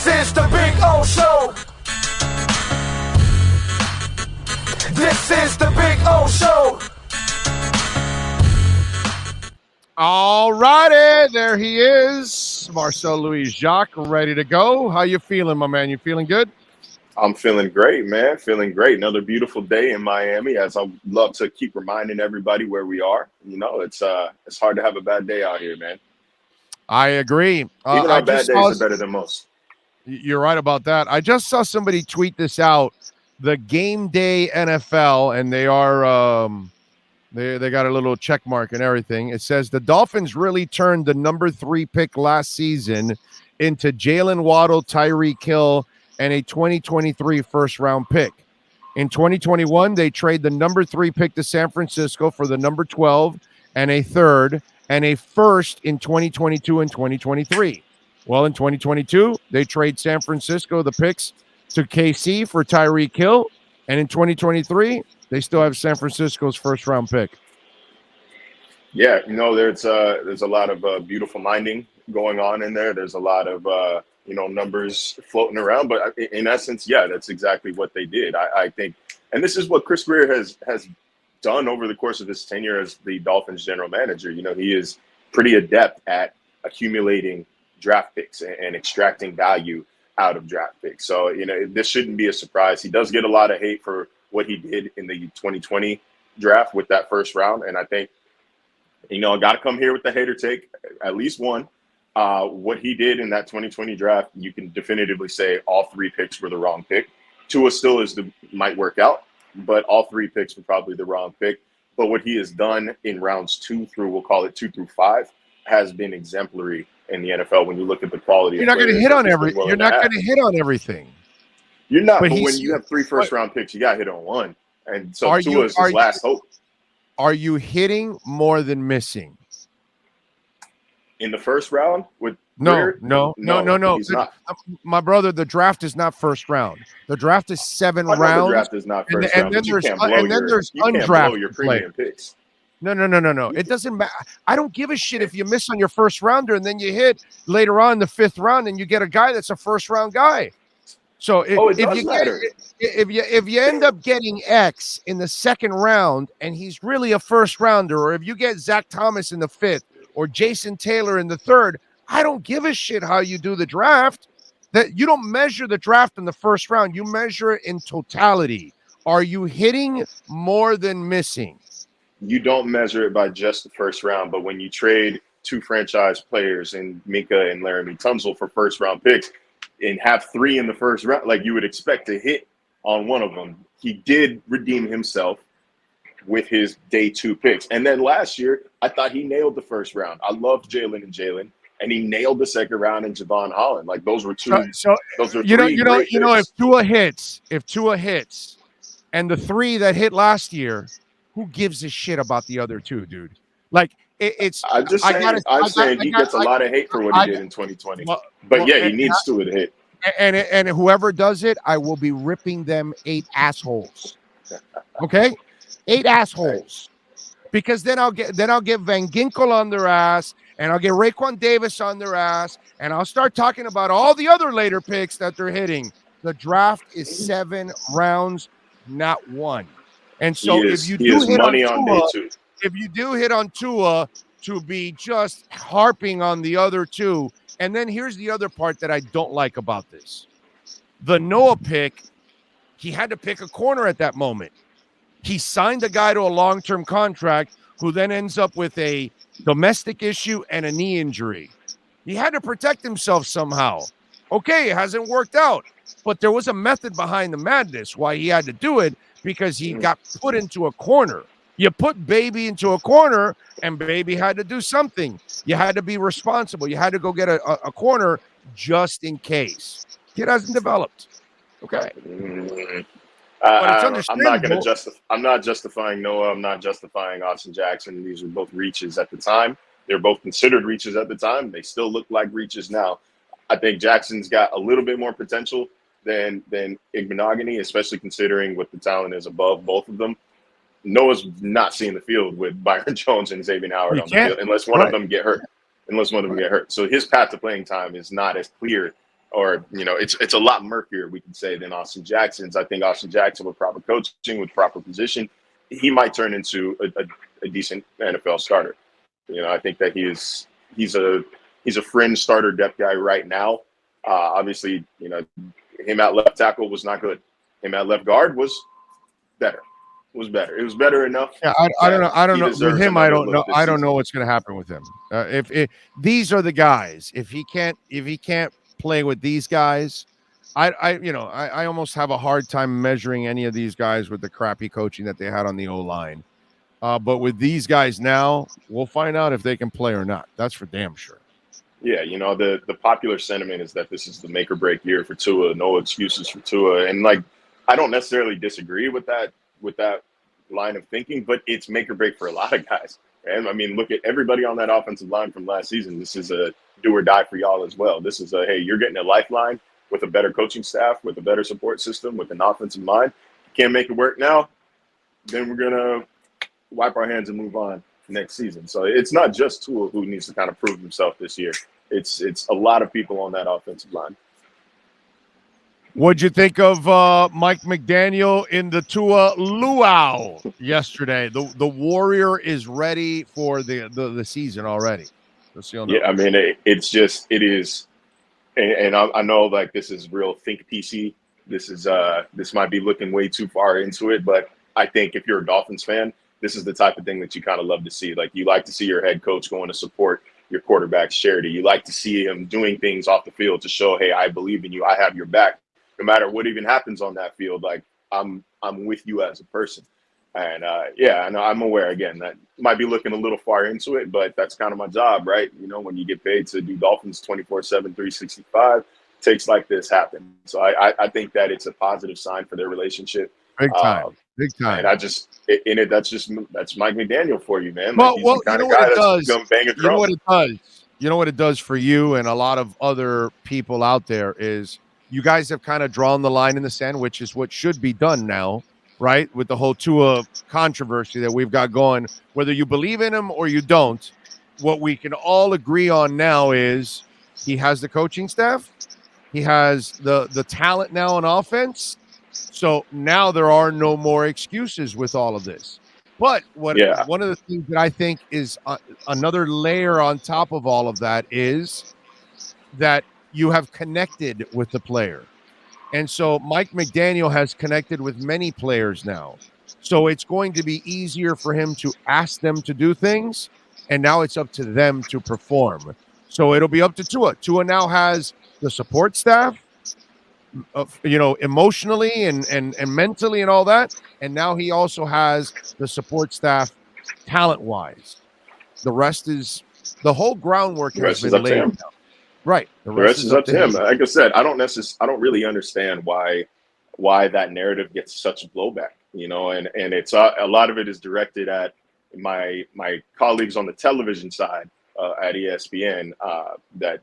is the Big O Show. This is the Big O Show. All righty, there he is, Marcel Louis-Jacques, ready to go. How you feeling, my man? You feeling good? I'm feeling great, man. Feeling great. Another beautiful day in Miami, as I love to keep reminding everybody where we are. You know, it's hard to have a bad day out here, man. I agree. Even our bad days are better than most. You're right about that. I just saw somebody tweet this out. The Game Day NFL, and they are they got a little check mark and everything. It says the Dolphins really turned the number 3 pick last season into Jalen Waddle, Tyreek Hill, and a 2023 first-round pick. In 2021, they trade the number 3 pick to San Francisco for the number 12 and a third and a first in 2022 and 2023. Well, in 2022, they trade San Francisco the picks to KC for Tyreek Hill, and in 2023, they still have San Francisco's first-round pick. Yeah, you know, there's a lot of beautiful minding going on in there. There's a lot of numbers floating around, but in essence, yeah, that's exactly what they did. I think, and this is what Chris Greer has done over the course of his tenure as the Dolphins general manager. You know, he is pretty adept at accumulating draft picks and extracting value out of draft picks. So, you know, this shouldn't be a surprise. He does get a lot of hate for what he did in the 2020 draft with that first round. And I think, you know, I got to come here with the hater take, at least one. What he did in that 2020 draft, you can definitively say all 3 picks were the wrong pick. Tua still might work out, but all 3 picks were probably the wrong pick. But what he has done in rounds 2 through, we'll call it 2 through 5, has been exemplary in the NFL. When you look at the quality, you're not going to hit on You're not going to hit on everything. You're not. But when you have 3 first-round picks, you got to hit on one. And so Tua is his last hope. Are you hitting more than missing? In the first round with No. He's not. My brother, the draft is not first round. The draft is 7 rounds. The draft is not first round. Then there's undrafted premium picks. No. It doesn't matter. I don't give a shit if you miss on your first rounder and then you hit later on the 5th round and you get a guy that's a first round guy. So if you end up getting X in the 2nd round and he's really a first rounder, or if you get Zach Thomas in the 5th or Jason Taylor in the 3rd, I don't give a shit how you do the draft. That you don't measure the draft in the first round. You measure it in totality. Are you hitting more than missing? You don't measure it by just the first round, but when you trade 2 franchise players in Minka and Laramie Tunsil for first-round picks and have 3 in the first round, like you would expect to hit on one of them, he did redeem himself with his day 2 picks. And then last year, I thought he nailed the first round. I loved Jalen, and he nailed the 2nd round in Javon Holland. Like those were 2. Those are 3 great picks. if Tua hits, and the 3 that hit last year, who gives a shit about the other 2, dude? Like it's. I'm saying he gets a lot of hate for what he did in 2020. He needs to hit. And whoever does it, I will be ripping them 8 assholes. Okay, 8 assholes, because then I'll get Van Ginkel on their ass, and I'll get Raekwon Davis on their ass, and I'll start talking about all the other later picks that they're hitting. The draft is 7 rounds, not 1. And so if you do hit on Tua, to be just harping on the other 2. And then here's the other part that I don't like about this. The Noah pick, he had to pick a corner at that moment. He signed a guy to a long-term contract who then ends up with a domestic issue and a knee injury. He had to protect himself somehow. Okay, it hasn't worked out, but there was a method behind the madness why he had to do it, because he got put into a corner. You put Baby into a corner, and Baby had to do something. You had to be responsible. You had to go get a corner just in case. Kid hasn't developed. Okay. I'm not justifying Noah. I'm not justifying Austin Jackson. These are both reaches at the time. They're both considered reaches at the time. They still look like reaches now. I think Jackson's got a little bit more potential than Igbenogany, especially considering what the talent is above both of them. Noah's not seeing the field with Byron Jones and Xavier Howard on the field unless one of them get hurt. So his path to playing time is not as clear or it's a lot murkier, we can say, than Austin Jackson's. I think Austin Jackson, with proper coaching, with proper position, he might turn into a decent NFL starter. I think that he's a fringe starter depth guy right now. Obviously, him at left tackle was not good. Him at left guard was better. It was better enough. Yeah, I don't know. I don't know with him. I don't know. I don't know season. what's going to happen with him. If these are the guys, if he can't play with these guys, I almost have a hard time measuring any of these guys with the crappy coaching that they had on the O-line. But with these guys now, we'll find out if they can play or not. That's for damn sure. Yeah, the popular sentiment is that this is the make or break year for Tua. No excuses for Tua, and I don't necessarily disagree with that line of thinking, but it's make or break for a lot of guys. And I mean, look at everybody on that offensive line from last season. This is a do or die for y'all as well. This is hey, you're getting a lifeline with a better coaching staff, with a better support system, with an offensive mind. Can't make it work now, then we're gonna wipe our hands and move on next season. So it's not just Tua who needs to kind of prove himself this year. It's a lot of people on that offensive line. What'd you think of Mike McDaniel in the Tua luau yesterday? The Warrior is ready for the season already. Yeah, I mean, it is, and I know this is real think PC. This might be looking way too far into it, but I think if you're a Dolphins fan, this is the type of thing that you kind of love to see. You like to see your head coach going to support your quarterback's charity. You like to see him doing things off the field to show, hey, I believe in you. I have your back. No matter what even happens on that field, I'm with you as a person. And I know I'm aware, again, that might be looking a little far into it, but that's kind of my job, right? When you get paid to do Dolphins 24/7, 365, takes like this happen. So I think that it's a positive sign for their relationship. Big time. Big time. And that's Mike McDaniel for you, man. Well, he's the kind of guy that's gonna bang a drum. You know what it does? You know what it does for you and a lot of other people out there is you guys have kind of drawn the line in the sand, which is what should be done now, right? With the whole Tua controversy that we've got going, whether you believe in him or you don't, what we can all agree on now is he has the coaching staff, he has the talent now on offense. So now there are no more excuses with all of this. But one of the things that I think is another layer on top of all of that is that you have connected with the player. And so Mike McDaniel has connected with many players now. So it's going to be easier for him to ask them to do things. And now it's up to them to perform. So it'll be up to Tua. Tua now has the support staff, emotionally and mentally and all that. And now he also has the support staff talent-wise. The rest is the whole groundwork has been laid down. Right. The rest is up to him. Like I said, I don't really understand why that narrative gets such blowback, and it's a lot of it is directed at my colleagues on the television side at ESPN, that,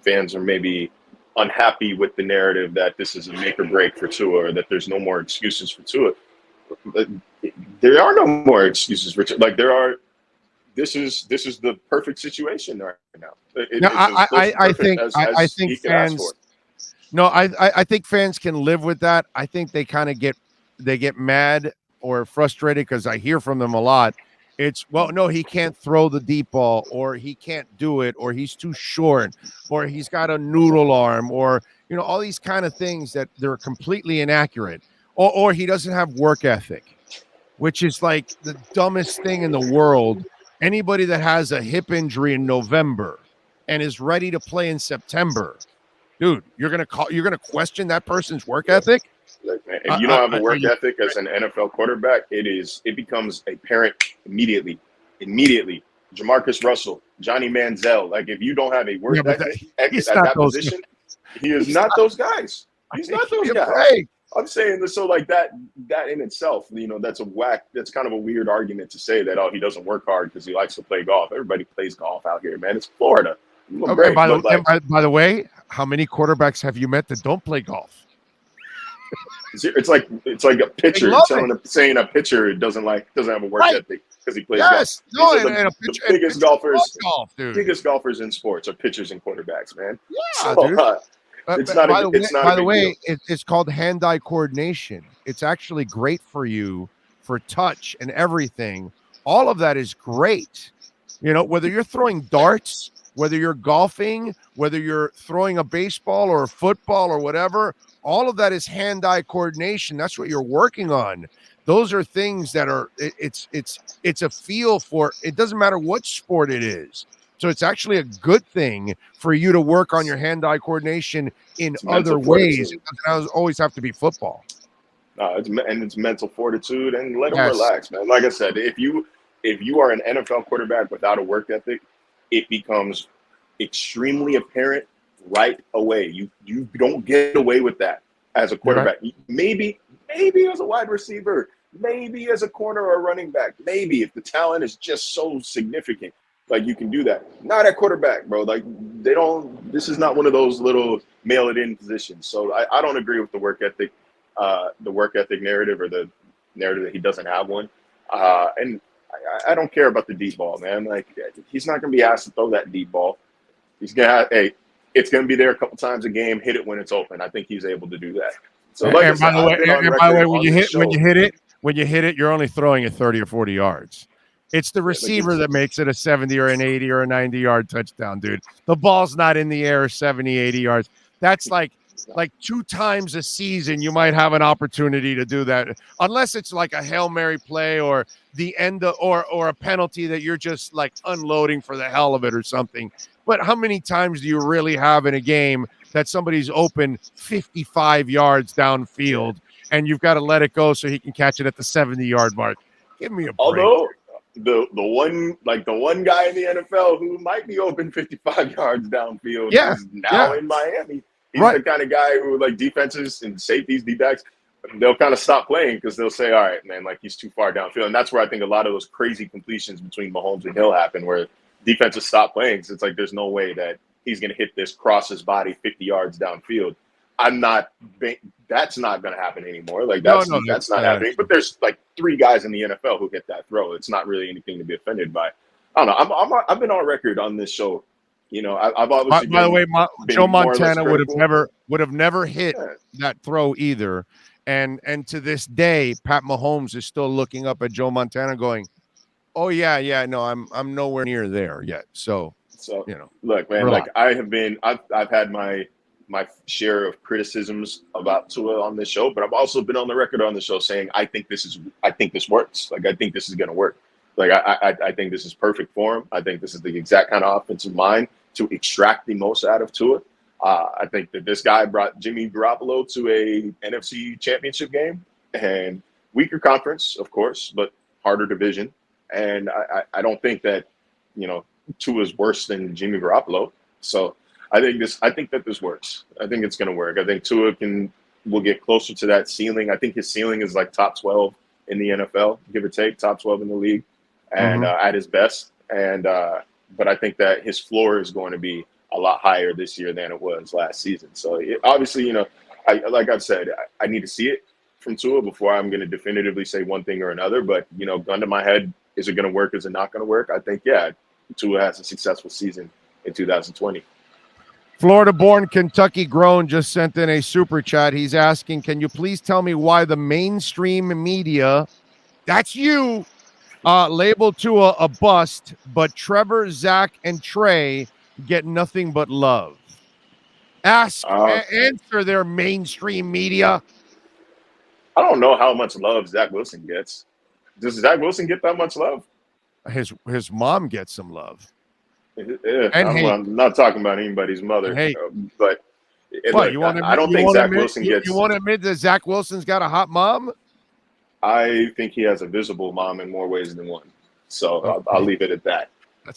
fans are maybe unhappy with the narrative that this is a make or break for Tua, or that there's no more excuses for Tua. There are no more excuses for Tua. This is the perfect situation right now. I think fans. No, I think fans can live with that. I think they kind of get mad or frustrated because I hear from them a lot. It's, well, no, he can't throw the deep ball, or he can't do it, or he's too short, or he's got a noodle arm, or all these kind of things that they're completely inaccurate, or he doesn't have work ethic, which is the dumbest thing in the world. Anybody that has a hip injury in November and is ready to play in September, dude, you're gonna question that person's work ethic. Look, man, if you don't have a work ethic as an NFL quarterback, it becomes apparent immediately. Jamarcus Russell, Johnny Manziel. If you don't have a work ethic at that position, he is not those guys. He's not those guys. I'm saying this, so that in itself, that's that's kind of a weird argument to say that, he doesn't work hard because he likes to play golf. Everybody plays golf out here, man. It's Florida. Okay, by the way, how many quarterbacks have you met that don't play golf? It's like a pitcher saying a pitcher doesn't have a work ethic because he plays golf. No, the biggest golfers in sports are pitchers and quarterbacks, man. Yeah, dude. It's not a it's not a By the big deal. way, it's called hand-eye coordination. It's actually great for you for touch and everything. All of that is great. You know, whether you're throwing darts, whether you're golfing, whether you're throwing a baseball or a football or whatever, all of that is hand-eye coordination. That's what you're working on. Those are things that are it's a feel for it. Doesn't matter what sport it is. So it's actually a good thing for you to work on your hand-eye coordination in It's other mental ways. fortitude. It doesn't always have to be football. It's mental fortitude, and let them Yes. relax, man. Like I said, if you are an NFL quarterback without a work ethic, it becomes extremely apparent right away. You don't get away with that as a You're right. quarterback. Maybe as a wide receiver, maybe as a corner or a running back, maybe if the talent is just so significant, like you can do that. Not at quarterback, bro. Like they don't. This is not one of those little mail it in positions. So I don't agree with the work ethic narrative, or the narrative that he doesn't have one. And I don't care about the deep ball, man. Like he's not going to be asked to throw that deep ball. He's going to it's going to be there a couple times a game. Hit it when it's open. I think he's able to do that. So, like I said, I've been on record when on you this hit show. when you hit it, you're only throwing it 30 or 40 yards. It's the receiver that makes it a 70 or an 80 or a 90-yard touchdown, dude. The ball's not in the air 70, 80 yards. That's like 2 times a season you might have an opportunity to do that, unless it's like a Hail Mary play or the end of, or a penalty that you're just like unloading for the hell of it or something. But how many times do you really have in a game that somebody's open 55 yards downfield and you've got to let it go so he can catch it at the 70-yard mark? Give me a break. Although the one guy in the NFL who might be open 55 yards downfield is now in Miami. He's the kind of guy who, like, defenses and safeties, D-backs, they'll kind of stop playing because they'll say, all right, man, like he's too far downfield. And that's where I think a lot of those crazy completions between Mahomes and Hill happen, where defenses stop playing. So it's like there's no way that he's going to hit this cross his body 50 yards downfield. That's not going to happen anymore. Like that's not happening. But there's like 3 guys in the NFL who get that throw. It's not really anything to be offended by. I don't know. I've been on record on this show. You know, I've obviously. By the way, Joe Montana would have never hit that throw either. And to this day, Pat Mahomes is still looking up at Joe Montana, going, "Oh yeah, no, I'm nowhere near there yet." So you know, look, man, relax. Like I've had my share of criticisms about Tua on this show, but I've also been on the record on the show saying I think this works. Like I think this is going to work. Like I think this is perfect for him. I think this is the exact kind of offensive mind to extract the most out of Tua. I think that this guy brought Jimmy Garoppolo to a NFC Championship game, and weaker conference, of course, but harder division. And I don't think that, you know, Tua is worse than Jimmy Garoppolo. So I think that this works. I think it's going to work. I think Tua will get closer to that ceiling. I think his ceiling is like top 12 in the NFL, give or take, top 12 in the league, and at his best. And but I think that his floor is going to be a lot higher this year than it was last season. So obviously, you know, like I've said, I need to see it from Tua before I'm going to definitively say one thing or another. But, you know, gun to my head, is it going to work? Is it not going to work? I think, yeah, Tua has a successful season in 2020. Florida-born, Kentucky-grown just sent in a super chat. He's asking, can you please tell me why the mainstream media, that's you, labeled Tua a bust, but Trevor, Zach, and Trey get nothing but love? Answer their mainstream media. I don't know how much love Zach Wilson gets. Does Zach Wilson get that much love? His mom gets some love. Yeah, I'm not talking about anybody's mother, but I don't think Zach Wilson gets. You want to admit that Zach Wilson's got a hot mom? I think he has a visible mom in more ways than one. So I'll leave it at that.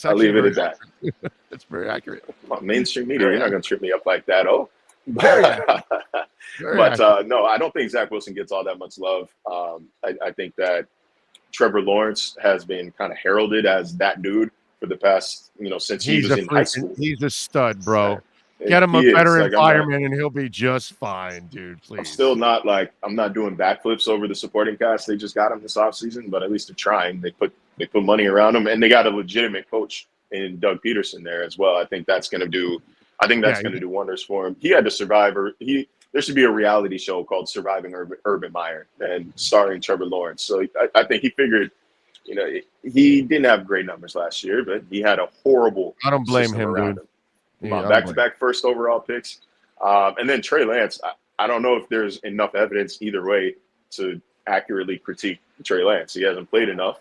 I'll leave it at that. That's very accurate. Mainstream media, you're not going to trip me up like that, no, I don't think Zach Wilson gets all that much love. I think that Trevor Lawrence has been kind of heralded as that dude for the past, you know, since he was in high school. He's a stud, bro. Get him a better environment and he'll be just fine, dude. Please. I'm still not I'm not doing backflips over the supporting cast. They just got him this offseason, but at least they're trying. They put money around him, and they got a legitimate coach in Doug Peterson there as well. I think that's going to do I think that's going to do wonders for him. He had to survive, there should be a reality show called Surviving Urban Meyer and starring Trevor Lawrence. So I think he figured, he didn't have great numbers last year, but he had a horrible I don't blame system him, around dude. him. Back-to-back first overall picks. And then Trey Lance, I don't know if there's enough evidence either way to accurately critique Trey Lance. He hasn't played enough.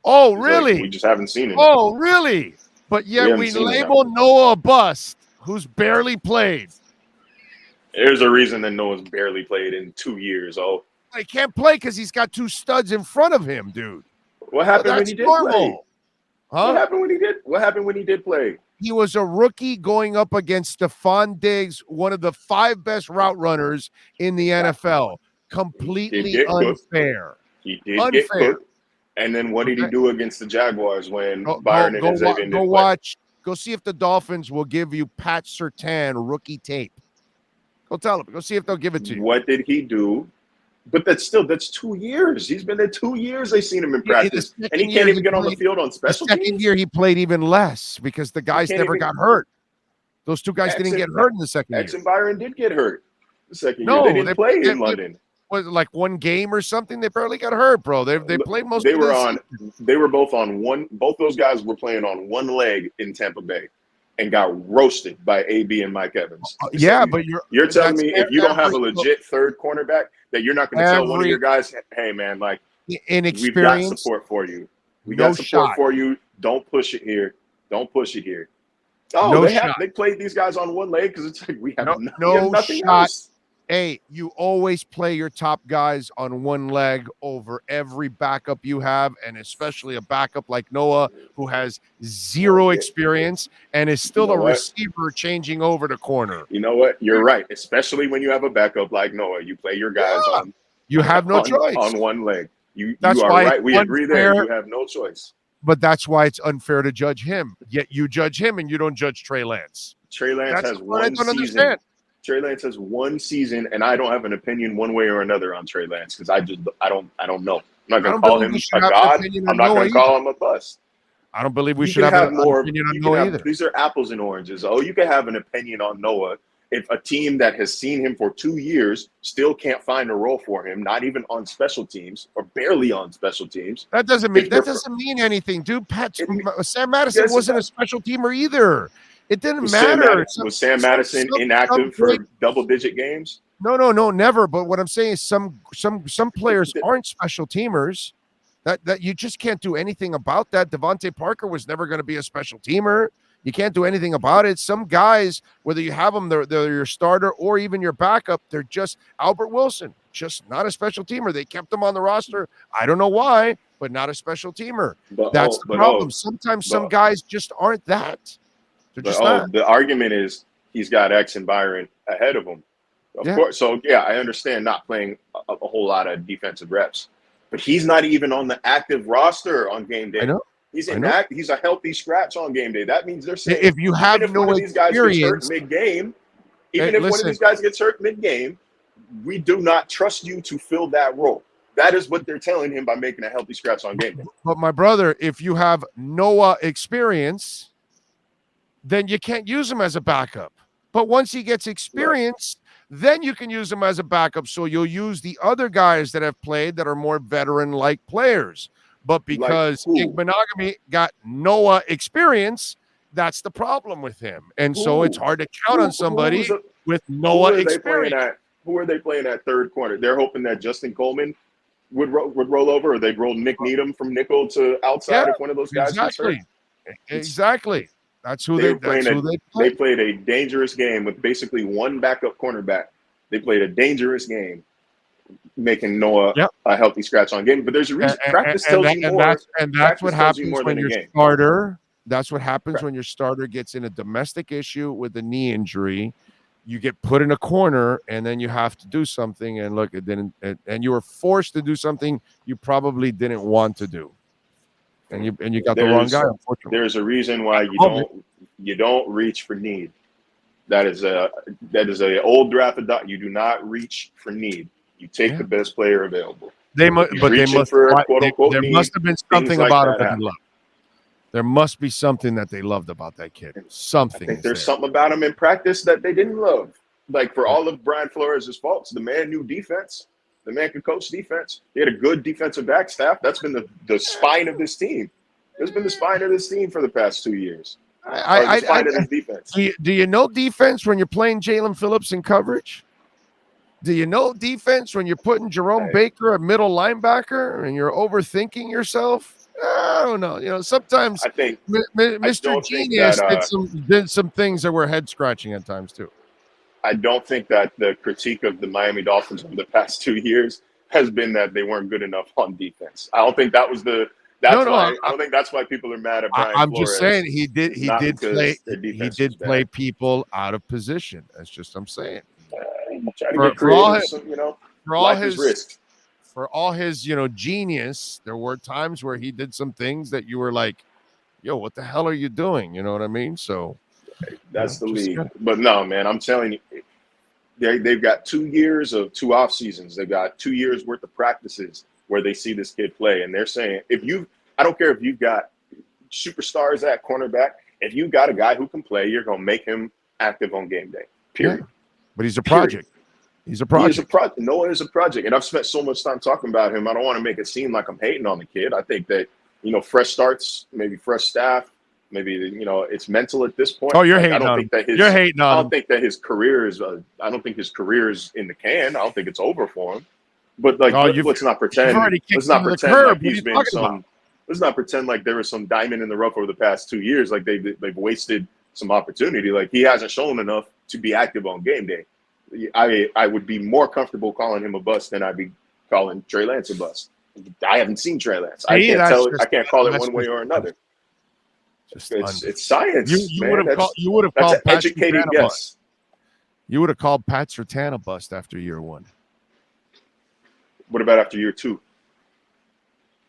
Oh, really? We just haven't seen it. Oh, really? But yet we label Noah a bust who's barely played. There's a reason that Noah's barely played in 2 years. Oh, he can't play because he's got two studs in front of him, dude. What happened when he did play? Huh? What happened when he did play? He was a rookie going up against Stephon Diggs, one of the 5 best route runners in the NFL. Completely unfair. He did get cooked. And then what did he do against the Jaguars when Byron and Xavier didn't play? Go see if the Dolphins will give you Pat Surtain rookie tape. Go tell him. Go see if they'll give it to you. What did he do? But that's 2 years. He's been there 2 years. They've seen him in practice. And he can't even get on the field on special teams. The second year, he played even less because the guys never got hurt. Those two guys didn't get hurt in the second year. X and Byron did get hurt the second year. They didn't play in London. Was it like one game or something? They barely got hurt, bro. They played most. They were both on one. Both those guys were playing on one leg in Tampa Bay, and got roasted by AB and Mike Evans. But you're telling me if you don't have a legit third cornerback that you're not going to tell one of your guys, hey man, like we've got support for you. We got support for you. Don't push it here. Don't push it here. Oh, they played these guys on one leg because it's like we have nothing else. Hey, you always play your top guys on one leg over every backup you have, and especially a backup like Noah, who has zero experience and is still a receiver changing over to corner. You know what? You're right. Especially when you have a backup like Noah, you play your guys on. You have no choice on one leg. You are right. We agree there. You have no choice. But that's why it's unfair to judge him. Yet you judge him and you don't judge Trey Lance. Trey Lance has one season. Trey Lance has one season, and I don't have an opinion one way or another on Trey Lance because I don't know. I'm not going to call him a god. I'm not going to call him a bust. I don't believe we should have an opinion on Noah either. These are apples and oranges. Oh, you can have an opinion on Noah if a team that has seen him for 2 years still can't find a role for him, not even on special teams or barely on special teams. That doesn't mean anything, dude. Sam Madison wasn't a special teamer either. It didn't matter. Was Sam Madison inactive for double-digit games? No, never. But what I'm saying is some players aren't special teamers. That you just can't do anything about that. Devontae Parker was never going to be a special teamer. You can't do anything about it. Some guys, whether you have them, they're your starter or even your backup, they're just Albert Wilson, just not a special teamer. They kept him on the roster. I don't know why, but not a special teamer. That's the problem. Sometimes some guys just aren't that. The argument is he's got X and Byron ahead of him. Of course. So, I understand not playing a whole lot of defensive reps. But he's not even on the active roster on game day. I know. He's a healthy scratch on game day. That means they're saying if you have no experience mid-game, even if one of these guys gets hurt mid-game, we do not trust you to fill that role. That is what they're telling him by making a healthy scratch on game day. But my brother, if you have Noah experience, then you can't use him as a backup. But once he gets experience, then you can use him as a backup. So you'll use the other guys that have played that are more veteran-like players. But because Monogamy got Noah experience, that's the problem with him. And so it's hard to count on somebody with Noah experience. Who are they playing at third corner? They're hoping that Justin Coleman would roll over, or they'd roll Nick Needham from nickel to outside if one of those guys gets hurt. Exactly. That's who they played a dangerous game with basically one backup cornerback. They played a dangerous game, making Noah a healthy scratch on game. But there's a reason. Practice tells you more. And that's what happens when your starter. That's what happens when your starter gets in a domestic issue with a knee injury. You get put in a corner, and then you have to do something. And look, it didn't. And you were forced to do something you probably didn't want to do. And you got the wrong guy, unfortunately. There's a reason why you don't reach for need. That is a old draft adopt. You do not reach for need. You take the best player available. There must have been something about it that he loved. There must be something that they loved about that kid. Something. I think there's something about him in practice that they didn't love. Like, for all of Brian Flores' faults, the man knew defense. The man could coach defense. He had a good defensive back staff. That's been the spine of this team. It's been the spine of this team for the past 2 years. The spine of this defense. Do you know defense when you're playing Jalen Phillips in coverage? Do you know defense when you're putting Jerome Baker a middle linebacker and you're overthinking yourself? I don't know. You know, sometimes I think Mr. Genius did some things that were head scratching at times too. I don't think that the critique of the Miami Dolphins over the past 2 years has been that they weren't good enough on defense. I don't think that was I don't think that's why people are mad at Brian I'm Flores. Just saying he did play people out of position. That's just I'm saying. Try to get creative, for all his genius, there were times where he did some things that you were like, yo, what the hell are you doing? You know what I mean? So that's the league. But no, man, I'm telling you, they've got 2 years of 2 off seasons. They've got 2 years worth of practices where they see this kid play. And they're saying, I don't care if you've got superstars at cornerback, if you got a guy who can play, you're going to make him active on game day, period. Yeah. But he's a project. He's a project. Noah is a project. And I've spent so much time talking about him. I don't want to make it seem like I'm hating on the kid. I think that, fresh starts, maybe fresh staff, maybe, it's mental at this point. Oh, you're hating on him. You're hating on him. I don't think that his career is I don't think his career is in the can. I don't think it's over for him. But let's not pretend. Let's not pretend like he's been let's not pretend like there was some diamond in the rough over the past 2 years. Like they've wasted some opportunity. Like he hasn't shown enough to be active on game day. I would be more comfortable calling him a bust than I'd be calling Trey Lance a bust. I haven't seen Trey Lance. I can't call it one way or another. It's science. You would have called Pat educated guess. You would have called Pat Surtain a bust after year 1. What about after year 2?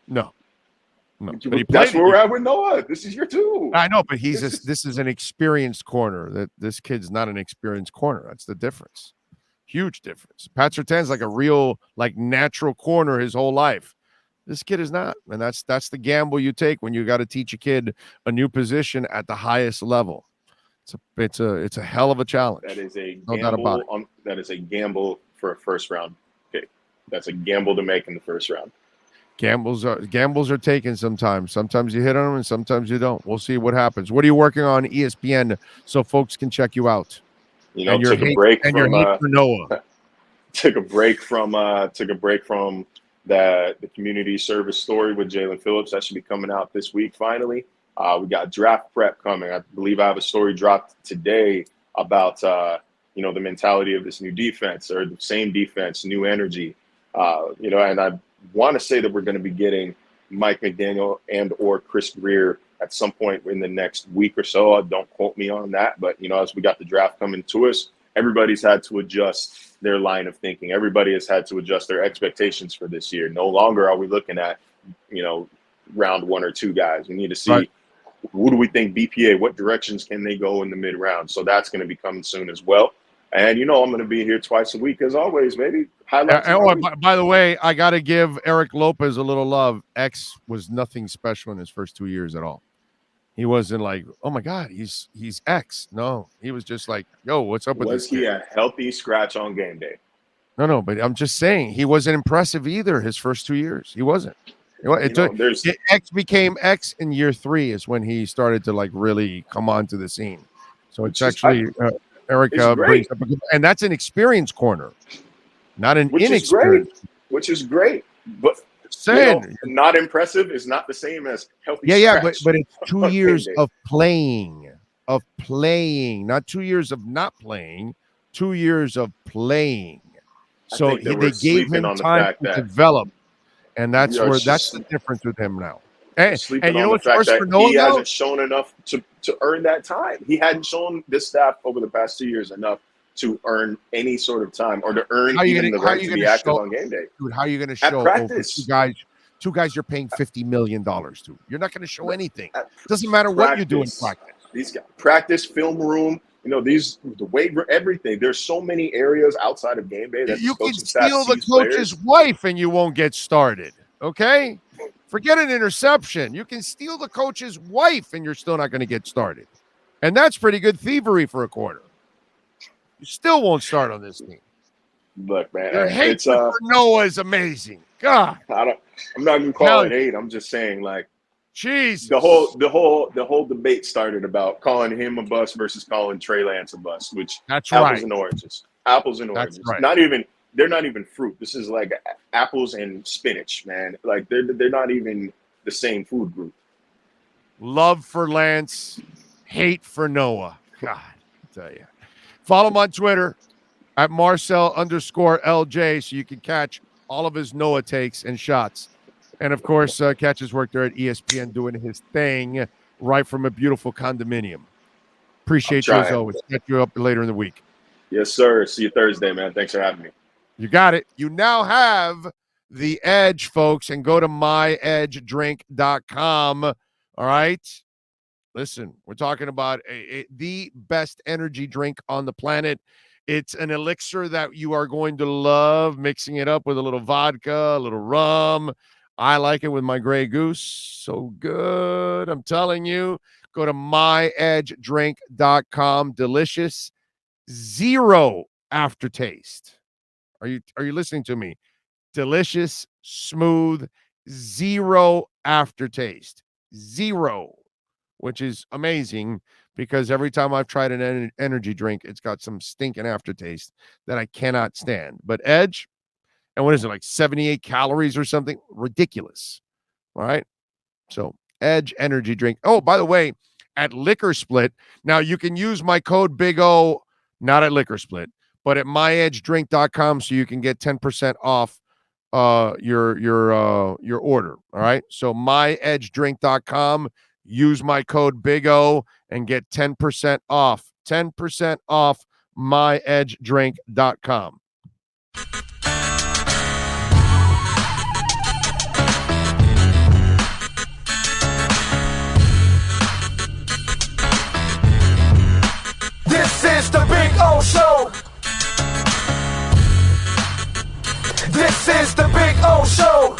No. But that's where we're at with Noah. This is year 2. I know, but this is an experienced corner. That this kid's not an experienced corner. That's the difference. Huge difference. Pat Surtain's like a real, natural corner his whole life. This kid is not, and that's the gamble you take when you got to teach a kid a new position at the highest level. It's a hell of a challenge. That is a gamble. That is a gamble for a first round pick. That's a gamble to make in the first round. Gambles are taken sometimes. Sometimes you hit on them and sometimes you don't. We'll see what happens. What are you working on ESPN so folks can check you out? Took a break from Noah. Took a break from the community service story with Jalen Phillips. That should be coming out this week finally. We got draft prep coming. I believe I have a story dropped today about the mentality of this new defense, or the same defense, new energy. And I want to say that we're going to be getting Mike McDaniel and or Chris Greer at some point in the next week or so. Don't quote me on that, but as we got the draft coming to us, everybody's had to adjust their line of thinking. Everybody has had to adjust their expectations for this year. No longer are we looking at round 1 or 2 guys. We need to see who do we think BPA, what directions can they go in the mid round. So that's going to be coming soon as well. And I'm going to be here twice a week as always, baby. By the way, I got to give Eric Lopez a little love. X was nothing special in his first 2 years at all. He wasn't like, oh my God, he's X. No, he was just like, yo, what's up with this? Was he a healthy scratch on game day? No, but I'm just saying he wasn't impressive either his first 2 years. He wasn't. X became X in year 3 is when he started to really come onto the scene. So it's actually Eric brings up and that's an experienced corner, not an inexperienced. Which is great, but not impressive is not the same as healthy. But it's 2 years of playing, not 2 years of not playing, 2 years of playing. So they gave him time to develop, and that's the difference with him now. And what's worse for Noah? He hasn't shown enough to earn that time. He hadn't shown this staff over the past 2 years enough to earn any sort of time or to earn even the right to be active on game day. Dude, how are you going to show practice? Two guys you're paying $50 million to? You're not going to show anything. It doesn't matter what you do in practice. These guys, practice, film room, the weight, everything. There's so many areas outside of game day that you can steal the coach's wife and you won't get started. Okay? Forget an interception. You can steal the coach's wife and you're still not going to get started. And that's pretty good thievery for a quarter. You still won't start on this team. Look, man, Your hatred for Noah is amazing. God. I'm not gonna call it hate. I'm just saying, like, jeez. The whole debate started about calling him a bust versus calling Trey Lance a bust, which that's apples right. and oranges. Apples and oranges. Right. They're not even fruit. This is like apples and spinach, man. Like they're not even the same food group. Love for Lance, hate for Noah. God, I tell you. Follow him on Twitter at Marcel_LJ so you can catch all of his Noah takes and shots. And, of course, catch his work there at ESPN doing his thing right from a beautiful condominium. Appreciate you as always. Catch you up later in the week. Yes, sir. See you Thursday, man. Thanks for having me. You got it. You now have the edge, folks, and go to myedgedrink.com. All right? Listen, we're talking about the best energy drink on the planet. It's an elixir that you are going to love, mixing it up with a little vodka, a little rum. I like it with my Grey Goose. So good. I'm telling you, go to myedgedrink.com. Delicious. Zero aftertaste. Are you listening to me? Delicious, smooth, zero aftertaste. Zero, which is amazing because every time I've tried an energy drink, it's got some stinking aftertaste that I cannot stand. But Edge, and what is it, like 78 calories or something? Ridiculous. All right. So Edge energy drink. Oh, by the way, at Liquor Split, now you can use my code Big O, not at Liquor Split, but at myedgedrink.com so you can get 10% off your order. All right. So myedgedrink.com, use my code Big O and get 10% off. 10% off myedgedrink.com. This is the Big O Show. This is the Big O Show.